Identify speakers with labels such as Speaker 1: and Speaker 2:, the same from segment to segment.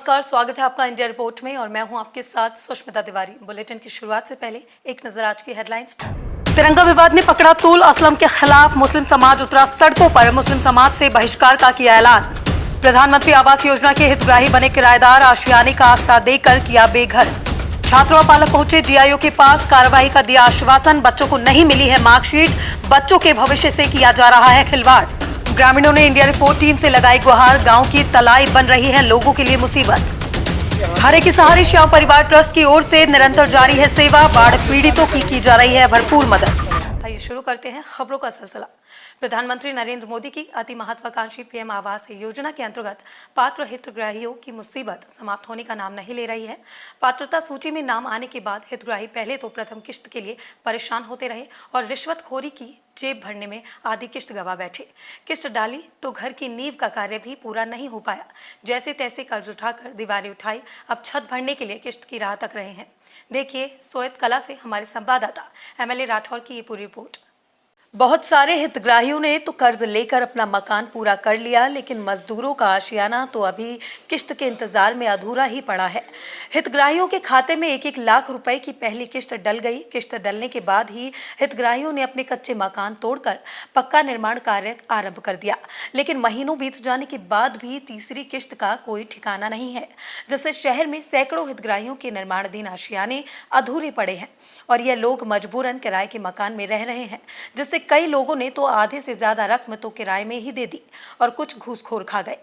Speaker 1: नमस्कार, स्वागत है आपका इंडिया रिपोर्ट में और मैं हूं आपके साथ सुष्मिता तिवारी। बुलेटिन की शुरुआत से पहले एक नजर आज की हेडलाइंस पर। तिरंगा विवाद ने पकड़ा तूल, असलम के खिलाफ मुस्लिम समाज उतरा सड़कों पर, मुस्लिम समाज से बहिष्कार का किया ऐलान। प्रधानमंत्री आवास योजना के हितग्राही बने किराएदार, आशियाने का आसरा देकर किया बेघर। छात्र और पालक पहुंचे डीआईओ के पास, कार्रवाई का दिया आश्वासन, बच्चों को नहीं मिली है मार्कशीट, बच्चों के भविष्य से किया जा रहा है खिलवाड़। ग्रामीणों ने इंडिया रिपोर्ट टीम से लगाई गुहार, गांव की तलाई बन रही है लोगों के लिए मुसीबत। हरे की सहारे श्याम परिवार ट्रस्ट की ओर से निरंतर जारी है सेवा, बाढ़ पीड़ितों की जा रही है भरपूर मदद। आइए शुरू करते हैं खबरों का सिलसिला। प्रधानमंत्री नरेंद्र मोदी की अति महत्वाकांक्षी पीएम आवास योजना के अंतर्गत पात्र हितग्राहियों की मुसीबत समाप्त होने का नाम नहीं ले रही है। पात्रता सूची में नाम आने के बाद हितग्राही पहले तो प्रथम किश्त के लिए परेशान होते रहे और रिश्वतखोरी की जेब भरने में आधी किश्त गवा बैठे। किश्त डाली तो घर की नींव का कार्य भी पूरा नहीं हो पाया। जैसे तैसे कर्ज उठाकर दीवारें उठाई, अब छत भरने के लिए किश्त की राह तक रहे हैं। देखिए सोयत कला से हमारे संवाददाता एमएलए राठौर की ये पूरी रिपोर्ट। बहुत सारे हितग्राहियों ने तो कर्ज लेकर अपना मकान पूरा कर लिया, लेकिन मजदूरों का आशियाना तो अभी किश्त के इंतजार में अधूरा ही पड़ा है। हितग्राहियों के खाते में 1-1 लाख रुपए की पहली किश्त डल गई। किश्त डलने के बाद ही हितग्राहियों ने अपने कच्चे मकान तोड़कर पक्का निर्माण कार्य आरंभ कर दिया, लेकिन महीनों बीत जाने के बाद भी तीसरी किश्त का कोई ठिकाना नहीं है, जिससे शहर में सैकड़ों हितग्राहियों के निर्माणाधीन आशियाने अधूरे पड़े हैं और यह लोग मजबूरन किराए के मकान में रह रहे हैं, जिससे कई लोगों ने तो आधे से ज्यादा रकम तो किराए में ही दे दी और कुछ घूसखोर खा गए।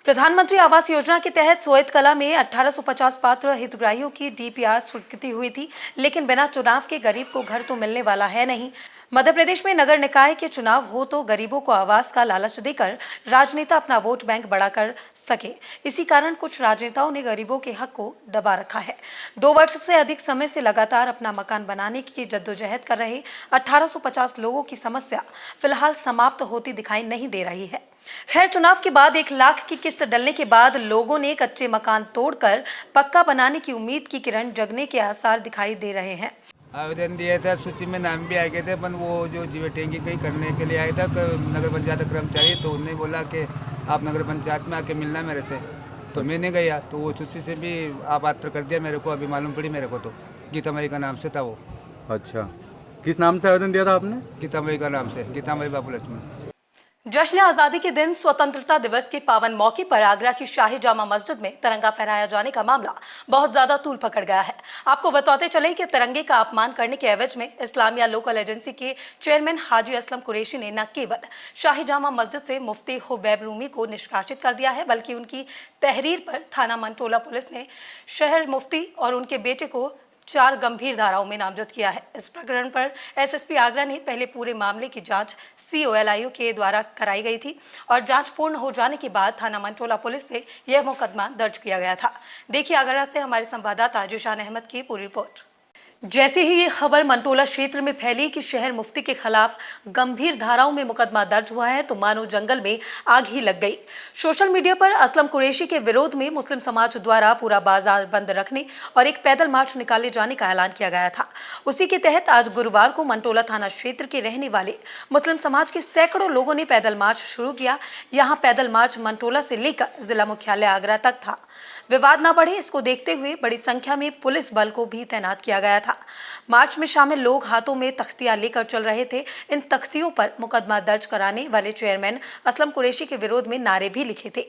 Speaker 1: प्रधानमंत्री आवास योजना के तहत सोयत कला में 1850 पात्र हितग्राहियों की डीपीआर स्वीकृति हुई थी, लेकिन बिना चुनाव के गरीब को घर तो मिलने वाला है नहीं। मध्य प्रदेश में नगर निकाय के चुनाव हो तो गरीबों को आवास का लालच देकर राजनेता अपना वोट बैंक बढ़ा कर सके। इसी कारण कुछ राजनेताओं ने गरीबों के हक को दबा रखा है। 2 वर्ष से अधिक समय से लगातार अपना मकान बनाने की जद्दोजहद कर रहे 1850 लोगों की समस्या फिलहाल समाप्त होती दिखाई नहीं दे रही है। खैर, चुनाव के बाद 1 लाख की किस्त डलने के बाद लोगों ने कच्चे मकान तोड़कर पक्का बनाने की उम्मीद की किरण जगने के आसार दिखाई दे रहे हैं।
Speaker 2: आवेदन दिया था, सूची में नाम भी आ गए थे, पर वो जो जीवे टैंकी कहीं करने के लिए आया था नगर पंचायत कर्मचारी, तो उन्होंने बोला कि आप नगर पंचायत में आके मिलना मेरे से। तो मैंने गया तो वो सूची से भी अपात्र कर दिया मेरे को। अभी मालूम पड़ी मेरे को, तो गीतामाई का नाम से था वो।
Speaker 3: अच्छा, किस नाम से आवेदन दिया था आपने?
Speaker 2: गीतामाई का नाम से, गीतामाई बाबू लक्ष्मण।
Speaker 1: जश्न आजादी के दिन स्वतंत्रता दिवस के पावन मौके पर आगरा की शाही जामा मस्जिद में तिरंगा फहराया जाने का मामला बहुत ज्यादा तूल पकड़ गया है। आपको बताते चले कि तिरंगे का अपमान करने के एवज में इस्लामिया लोकल एजेंसी के चेयरमैन हाजी असलम कुरैशी ने न केवल शाही जामा मस्जिद से मुफ्ती हुबैब रूमी को निष्कासित कर दिया है, बल्कि उनकी तहरीर पर थाना मंटोला पुलिस ने शहर मुफ्ती और उनके बेटे को 4 गंभीर धाराओं में नामजद किया है। इस प्रकरण पर एसएसपी आगरा ने पहले पूरे मामले की जांच सीओएलआईओ के द्वारा कराई गई थी और जांच पूर्ण हो जाने के बाद थाना मंटोला पुलिस से यह मुकदमा दर्ज किया गया था। देखिए आगरा से हमारे संवाददाता जिशान अहमद की पूरी रिपोर्ट। जैसे ही ये खबर मंटोला क्षेत्र में फैली कि शहर मुफ्ती के खिलाफ गंभीर धाराओं में मुकदमा दर्ज हुआ है, तो मानो जंगल में आग ही लग गई। सोशल मीडिया पर असलम कुरैशी के विरोध में मुस्लिम समाज द्वारा पूरा बाजार बंद रखने और एक पैदल मार्च निकाले जाने का ऐलान किया गया था। उसी के तहत आज गुरुवार को मंटोला थाना क्षेत्र के रहने वाले मुस्लिम समाज के सैकड़ों लोगों ने पैदल मार्च शुरू किया। यहाँ पैदल मार्च मंटोला से लेकर जिला मुख्यालय आगरा तक था। विवाद न बढ़े, इसको देखते हुए बड़ी संख्या में पुलिस बल को भी तैनात किया गया था। मार्च में शामिल लोग हाथों में तख्तियां लेकर चल रहे थे। इन तख्तियों पर मुकदमा दर्ज कराने वाले चेयरमैन असलम कुरैशी के विरोध में नारे भी लिखे थे।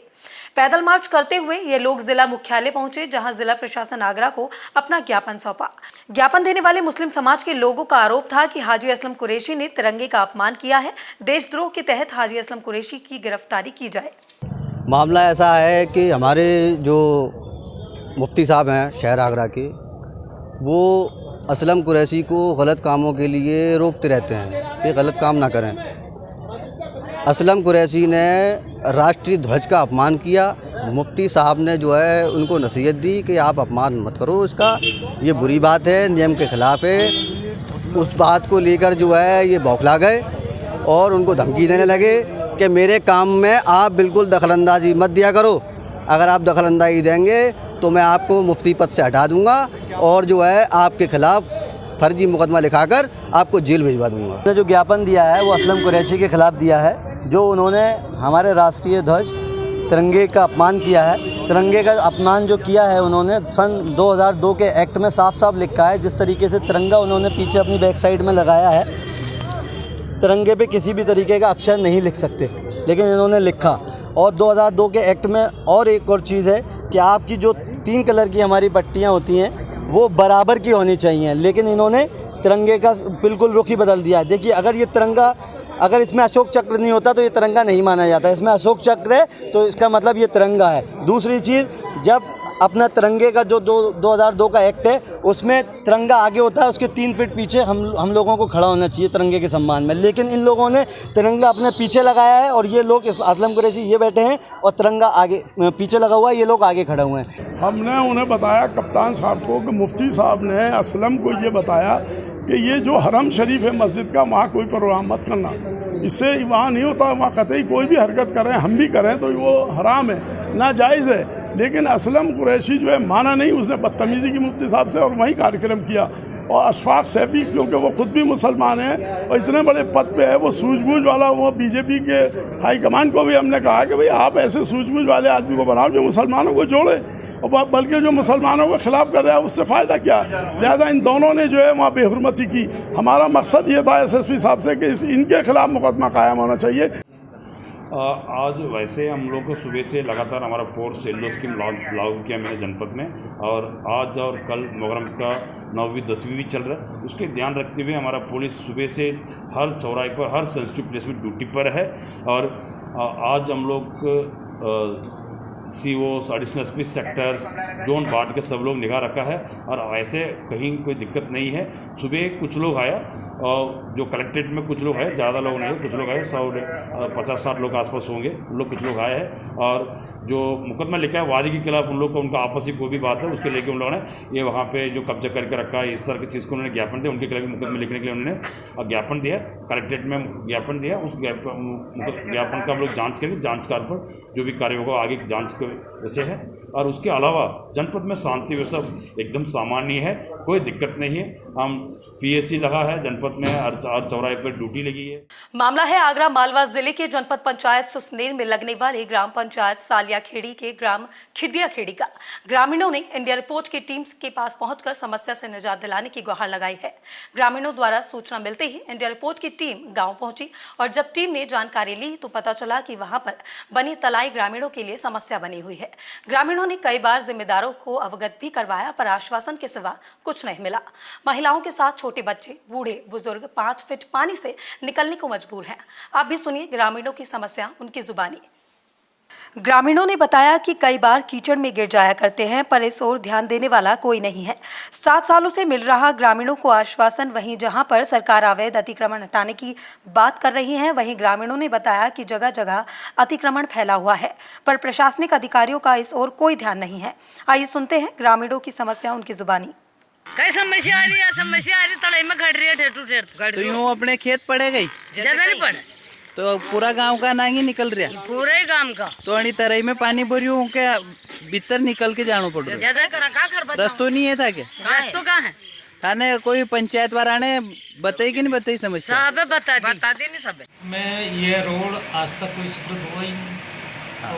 Speaker 1: पैदल मार्च करते हुए ये लोग जिला मुख्यालय पहुंचे, जहां जिला प्रशासन आगरा को अपना ज्ञापन सौंपा। ज्ञापन देने वाले मुस्लिम समाज के लोगों का आरोप था कि हाजी असलम कुरैशी ने तिरंगे का अपमान किया है। देशद्रोह के तहत हाजी असलम कुरैशी की गिरफ्तारी की जाए।
Speaker 4: मामला ऐसा है कि हमारे जो मुफ्ती साहब हैं शहर आगरा के, वो असलम कुरैशी को गलत कामों के लिए रोकते रहते हैं कि गलत काम ना करें। असलम कुरैशी ने राष्ट्रीय ध्वज का अपमान किया। मुफ्ती साहब ने जो है उनको नसीहत दी कि आप अपमान मत करो इसका, ये बुरी बात है, नियम के ख़िलाफ़ है। उस बात को लेकर जो है ये बौखला गए और उनको धमकी देने लगे कि मेरे काम में आप बिल्कुल दखलंदाजी मत दिया करो। अगर आप दखलंदाजी देंगे तो मैं आपको मुफ्ती पद से हटा दूंगा और जो है आपके खिलाफ फर्जी मुकदमा लिखाकर आपको जेल भिजवा दूंगा।
Speaker 5: उन्होंने जो ज्ञापन दिया है वो असलम कुरैशी के खिलाफ दिया है, जो उन्होंने हमारे राष्ट्रीय ध्वज तिरंगे का अपमान किया है। तिरंगे का अपमान जो किया है उन्होंने, सन 2002 के एक्ट में साफ साफ लिखा है, जिस तरीके से तिरंगा उन्होंने पीछे अपनी बैक साइड में लगाया है, तिरंगे पे किसी भी तरीके का अक्षर नहीं लिख सकते, लेकिन इन्होंने लिखा। और 2002 के एक्ट में और एक और चीज़ है कि आपकी जो 3 कलर की हमारी पट्टियाँ होती हैं वो बराबर की होनी चाहिए, लेकिन इन्होंने तिरंगे का बिल्कुल रुख ही बदल दिया है। देखिए, अगर ये तिरंगा, अगर इसमें अशोक चक्र नहीं होता तो ये तिरंगा नहीं माना जाता, इसमें अशोक चक्र है तो इसका मतलब ये तिरंगा है। दूसरी चीज़, जब अपना तिरंगे का जो 2002 का एक्ट है उसमें तिरंगा आगे होता है, उसके 3 फीट पीछे हम लोगों को खड़ा होना चाहिए तिरंगे के सम्मान में, लेकिन इन लोगों ने तिरंगा अपने पीछे लगाया है और ये लोग असलम कुरैशी ये बैठे हैं और तिरंगा आगे पीछे लगा हुआ है, ये लोग आगे खड़े हुए हैं।
Speaker 6: हमने उन्हें बताया, कप्तान साहब को, कि मुफ्ती साहब ने असलम को ये बताया कि ये जो हरम शरीफ है मस्जिद का, वहाँ कोई प्रोग्राम मत करना, इससे वहाँ नहीं होता, वहाँ कतई कोई भी हरकत करें, हम भी करें तो वो हराम है, नाजायज़ है। लेकिन असलम कुरैशी जो है माना नहीं, उसने बदतमीज़ी की मुफ्ती साहब से और वहीं कार्यक्रम किया। और अशफाक सैफी, क्योंकि वो खुद भी मुसलमान हैं और इतने बड़े पद पे है, वो सूझबूझ वाला, वो बीजेपी के हाईकमान को भी हमने कहा कि भाई आप ऐसे सूझबूझ वाले आदमी को बनाओ जो मुसलमानों को जोड़े, और बल्कि जो मुसलमानों के खिलाफ कर रहा है उससे फ़ायदा क्या। लिहाजा इन दोनों ने जो है वहाँ बेहुरमती की। हमारा मकसद ये था SSP साहब से कि इनके खिलाफ मुकदमा कायम होना चाहिए।
Speaker 7: आज वैसे हम लोग को सुबह से लगातार हमारा फोर्स येलो स्कीम लागू किया मैंने जनपद में, और आज और कल मुहर्रम का 9वीं 10वीं भी चल रहा है, उसके ध्यान रखते हुए हमारा पुलिस सुबह से हर चौराहे पर, हर सेंसिटिव प्लेस में ड्यूटी पर है। और आज हम लोग COs, additional SP sectors, zone बांट के सब लोग निगाह रखा है, और ऐसे कहीं कोई दिक्कत नहीं है। सुबह कुछ लोग आया, और जो कलेक्ट्रेट में कुछ लोग आए, ज़्यादा लोग नहीं है, कुछ लोग आए, 50-60 लोग आसपास होंगे, उन लोग कुछ लोग आए हैं। और जो मुकदमा लिखा है वादी के खिलाफ, उन लोग को उनका आपसी कोई भी बात है उसके लेके उन लोगों ने ये वहाँ पे जो कब्जा करके रखा है, इस तरह की चीज़ को उन्होंने ज्ञापन दिया, उनके खिलाफ मुकदमा लिखने के लिए उन्होंने ज्ञापन दिया, कलेक्ट्रेट में ज्ञापन दिया। उस ज्ञापन का हम लोग जाँच करेंगे, जाँच कार्य पर जो भी कार्य होगा आगे जाँच के वैसे है। और उसके अलावा जनपद में शांति व्यवस्था एकदम सामान्य है, कोई दिक्कत नहीं है। हम PSC लगा है जनपद में, हर चौराहे पर ड्यूटी लगी है।
Speaker 1: मामला है आगरा मालवा जिले के जनपद पंचायत सुसनेर में लगने वाली ग्राम पंचायत सालिया खेड़ी के ग्राम खिड़िया खेड़ी का। ग्रामीणों ने इंडिया रिपोर्ट की टीम के पास पहुंचकर समस्या से निजात दिलाने की गुहार लगाई है। ग्रामीणों द्वारा सूचना मिलते ही इंडिया रिपोर्ट की टीम गांव पहुंची, और जब टीम ने जानकारी ली तो पता चला कि वहां पर बनी तलाई ग्रामीणों के लिए समस्या बनी हुई है। ग्रामीणों ने कई बार जिम्मेदारों को अवगत भी करवाया, पर आश्वासन के सिवा कुछ नहीं मिला। महिलाओं के साथ छोटे बच्चे, बूढ़े बुजुर्ग 5 फीट पानी से निकलने को मजबूर हैं। आप भी सुनिए ग्रामीणों की समस्या उनकी जुबानी। ग्रामीणों ने बताया कि कई बार कीचड़ में गिर जाया करते हैं, पर इस ओर ध्यान देने वाला कोई नहीं है। 7 सालों से मिल रहा ग्रामीणों को आश्वासन, वहीं जहां पर सरकार अवैध अतिक्रमण हटाने की बात कर रही है, वहीं ग्रामीणों ने बताया कि जगह जगह अतिक्रमण फैला हुआ है, पर प्रशासनिक अधिकारियों का इस ओर कोई ध्यान नहीं है। आइए सुनते हैं ग्रामीणों की समस्या उनकी जुबानी।
Speaker 8: कई समस्या आ रही है, तड़ाई में घट रही है, ठेठू ठेठ।
Speaker 9: तो यूँ अपने खेत पड़े गई,
Speaker 8: ज्यादा नहीं पड़े
Speaker 9: तो पूरा गांव का नांगी निकल रहा,
Speaker 8: पूरे गांव का।
Speaker 9: तो अणी तराई में पानी भरी हूँ के भीतर निकल के जाना पड़ रहा।
Speaker 8: ज्यादा कर
Speaker 9: रस्तो नहीं है था क्या?
Speaker 8: रस्तो कहाँ है?
Speaker 9: थाने कोई पंचायत वाला ने बताई कि नहीं बताई समस्या?
Speaker 8: सब बता दी नहीं सब।
Speaker 10: इसमें ये रोड आज तक कोई स्वीकृत हुआ ही नहीं,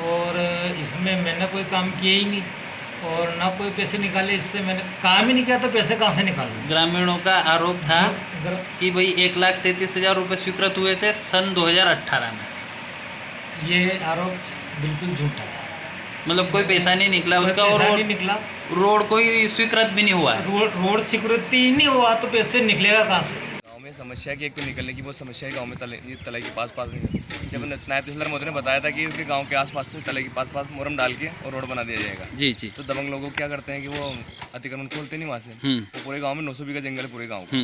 Speaker 10: और इसमें मैंने कोई काम किया ही नहीं, और ना कोई पैसे निकाले, इससे मैंने काम ही नहीं किया तो पैसे कहाँ से निकालूं।
Speaker 9: ग्रामीणों का आरोप था कि भाई 1,37,000 रुपये स्वीकृत हुए थे सन 2018 में।
Speaker 10: ये आरोप बिल्कुल झूठा है,
Speaker 9: मतलब कोई पैसा नहीं निकला उसका, और
Speaker 10: नहीं निकला,
Speaker 9: रोड कोई स्वीकृत भी नहीं हुआ है।
Speaker 10: रोड स्वीकृति नहीं हुआ तो पैसे निकलेगा कहाँ से?
Speaker 11: गाँव में समस्या की एक तो निकलने की बहुत समस्या है। गाँव में तलाई के पास नहीं, जब नायब तहसीलदार मोदी ने बताया था कि उसके गांव के आसपास से तलाई के पास मोरम डाल के और रोड बना दिया जाएगा।
Speaker 9: जी जी।
Speaker 11: तो दबंग लोग क्या करते हैं कि वो अतिक्रमण खोलते नहीं वहाँ से। वो पूरे गांव में 900 बीघा जंगल है पूरे गांव का,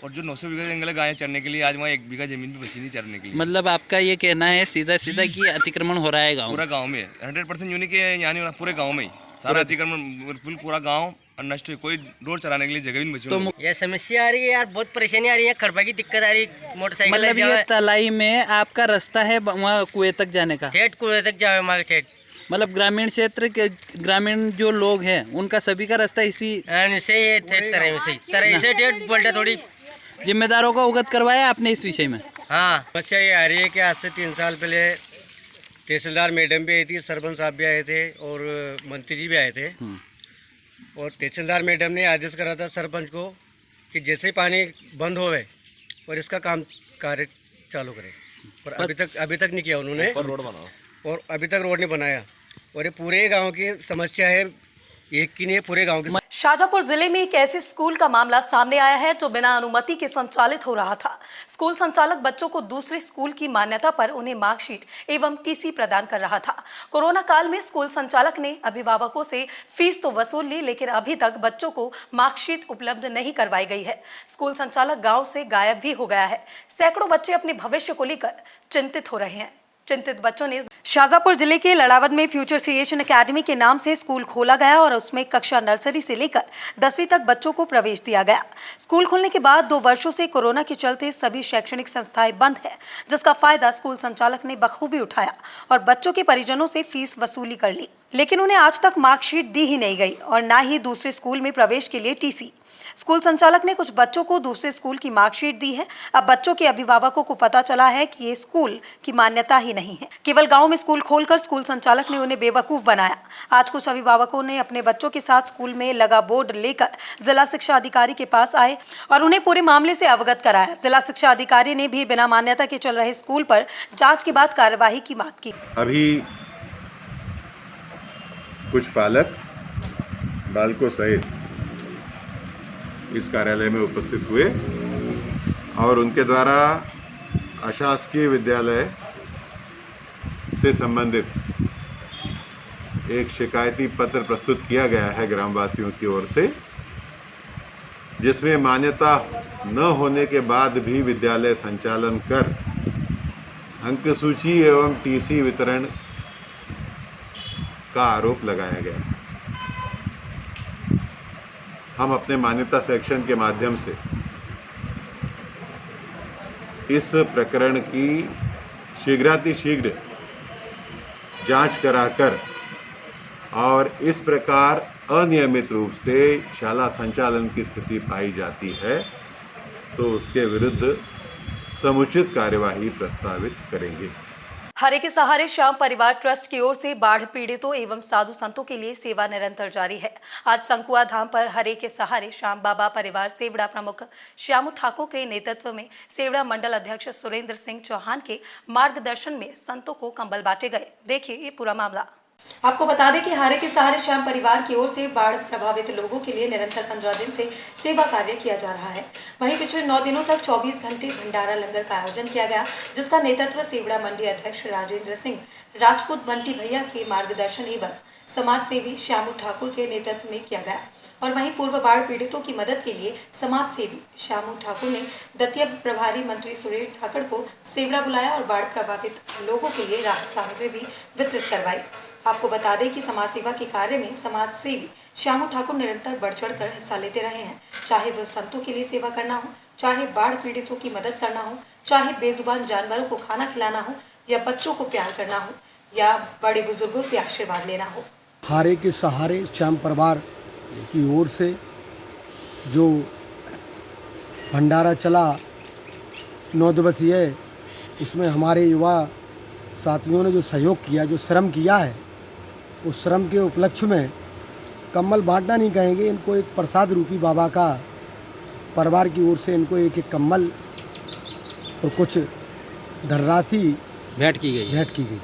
Speaker 11: और जो 900 बीघा जंगल है गायें चरने के लिए, आज वहाँ 1 बीघा जमीन भी बची नहीं चरने के लिए।
Speaker 9: मतलब आपका ये कहना है सीधा सीधा कि अतिक्रमण हो रहा है गाँव?
Speaker 11: पूरा गाँव में 100% यूनिक है, यानी पूरे गाँव में ही सारा अतिक्रमण, बिल्कुल पूरा गाँव नष्ट हुई, कोई रोड चलाने के लिए जगह भी नहीं बची।
Speaker 8: तो ये समस्या आ रही है यार, बहुत परेशानी आ रही है, खड़पा की दिक्कत आ रही है, मोटरसाइकिल।
Speaker 9: मतलब ये तलाई में आपका रास्ता है वहाँ कुएं तक जाने का?
Speaker 8: ठेठ कुएं तक जाए वहाँ ठेठ।
Speaker 9: मतलब ग्रामीण क्षेत्र के ग्रामीण जो लोग हैं उनका सभी का रास्ता इसी
Speaker 8: से तरह से ठेठ बोलता। थोड़ी
Speaker 9: जिम्मेदारों को अवगत करवाया आपने इस विषय में?
Speaker 8: हाँ,
Speaker 5: समस्या ये आ रही है कि आज से 3 साल पहले तहसीलदार मैडम भी आई थी, सरपंच साहब भी आए थे और मंत्री जी भी आए थे। और तहसीलदार मैडम ने आदेश करा था सरपंच को कि जैसे ही पानी बंद होवे और इसका कार्य चालू करें, और अभी तक नहीं किया उन्होंने। रोड बनाओ, और अभी तक रोड नहीं बनाया। और ये पूरे गांव की समस्या है, एक की नहीं है, पूरे गांव की।
Speaker 1: शाजापुर जिले में एक ऐसे स्कूल का मामला सामने आया है जो बिना अनुमति के संचालित हो रहा था। स्कूल संचालक बच्चों को दूसरे स्कूल की मान्यता पर उन्हें मार्कशीट एवं टीसी प्रदान कर रहा था। कोरोना काल में स्कूल संचालक ने अभिभावकों से फीस तो वसूल ली, लेकिन अभी तक बच्चों को मार्कशीट उपलब्ध नहीं करवाई गई है। स्कूल संचालक गाँव से गायब भी हो गया है। सैकड़ों बच्चे अपने भविष्य को लेकर चिंतित हो रहे हैं। चिंतित बच्चों ने शाजापुर जिले के लड़ावद में फ्यूचर क्रिएशन एकेडमी के नाम से स्कूल खोला गया और उसमें कक्षा नर्सरी से लेकर 10वीं तक बच्चों को प्रवेश दिया गया। स्कूल खुलने के बाद 2 वर्षों से कोरोना के चलते सभी शैक्षणिक संस्थाएं बंद है, जिसका फायदा स्कूल संचालक ने बखूबी उठाया और बच्चों के परिजनों से फीस वसूली कर ली, लेकिन उन्हें आज तक मार्कशीट दी ही नहीं गई और न ही दूसरे स्कूल में प्रवेश के लिए टीसी। स्कूल संचालक ने कुछ बच्चों को दूसरे स्कूल की मार्कशीट दी है। अब बच्चों के अभिभावकों को पता चला है कि ये स्कूल की मान्यता ही नहीं है। केवल गांव में स्कूल खोलकर स्कूल संचालक ने उन्हें बेवकूफ बनाया। आज कुछ अभिभावकों ने अपने बच्चों के साथ स्कूल में लगा बोर्ड लेकर जिला शिक्षा अधिकारी के पास आए और उन्हें पूरे मामले से अवगत कराया। जिला शिक्षा अधिकारी ने भी बिना मान्यता के चल रहे स्कूल पर जाँच के बाद कार्यवाही की बात की।
Speaker 12: अभी कुछ पालक बालकों सहित इस कार्यालय में उपस्थित हुए और उनके द्वारा अशासकीय विद्यालय से संबंधित एक शिकायती पत्र प्रस्तुत किया गया है ग्रामवासियों की ओर से, जिसमें मान्यता न होने के बाद भी विद्यालय संचालन कर अंक सूची एवं टीसी वितरण का आरोप लगाया गया। हम अपने मान्यता सेक्शन के माध्यम से इस प्रकरण की शीघ्रातिशीघ्र जांच कराकर और इस प्रकार अनियमित रूप से शाला संचालन की स्थिति पाई जाती है तो उसके विरुद्ध समुचित कार्यवाही प्रस्तावित करेंगे।
Speaker 1: हरे के सहारे श्याम परिवार ट्रस्ट की ओर से बाढ़ पीड़ितों एवं साधु संतों के लिए सेवा निरंतर जारी है। आज संकुआ धाम पर हरे के सहारे श्याम बाबा परिवार सेवड़ा प्रमुख श्यामू ठाकुर के नेतृत्व में सेवड़ा मंडल अध्यक्ष सुरेंद्र सिंह चौहान के मार्गदर्शन में संतों को कंबल बांटे गए। देखिए ये पूरा मामला। आपको बता दें कि हरे के सहारे श्याम परिवार की ओर से बाढ़ प्रभावित लोगों के लिए निरंतर 15 दिन से सेवा कार्य किया जा रहा है। वहीं पिछले 9 दिनों तक 24 घंटे भंडारा लंगर का आयोजन किया गया, जिसका नेतृत्व सेवड़ा मंडी अध्यक्ष राजेंद्र सिंह राजपूत बंटी भैया के मार्गदर्शन एवं समाज सेवी श्यामू ठाकुर के नेतृत्व में किया गया। और वहीं पूर्व बाढ़ पीड़ितों की मदद के लिए समाज सेवी श्यामू ठाकुर ने दतिया प्रभारी मंत्री सुरेश ठाकुर को सेवड़ा बुलाया और बाढ़ प्रभावित लोगों के लिए राहत सामग्री भी वितरित करवाई। आपको बता दें कि समाज सेवा के कार्य में समाज सेवी श्यामू ठाकुर निरंतर बढ़ चढ़ कर हिस्सा लेते रहे हैं, चाहे वो संतों के लिए सेवा करना हो, चाहे बाढ़ पीड़ितों की मदद करना हो, चाहे बेजुबान जानवरों को खाना खिलाना हो, या बच्चों को प्यार करना हो, या बड़े बुजुर्गों से आशीर्वाद लेना हो।
Speaker 13: हरे के सहारे श्याम परिवार की ओर से जो भंडारा चला 9 दिवसीय, उसमें हमारे युवा साथियों ने जो सहयोग किया, जो श्रम किया है, उस श्रम के उपलक्ष्य में कम्बल बांटना नहीं कहेंगे, इनको एक प्रसाद रूपी बाबा का परिवार की ओर से इनको एक कम्बल और कुछ धनराशि भेंट की गई।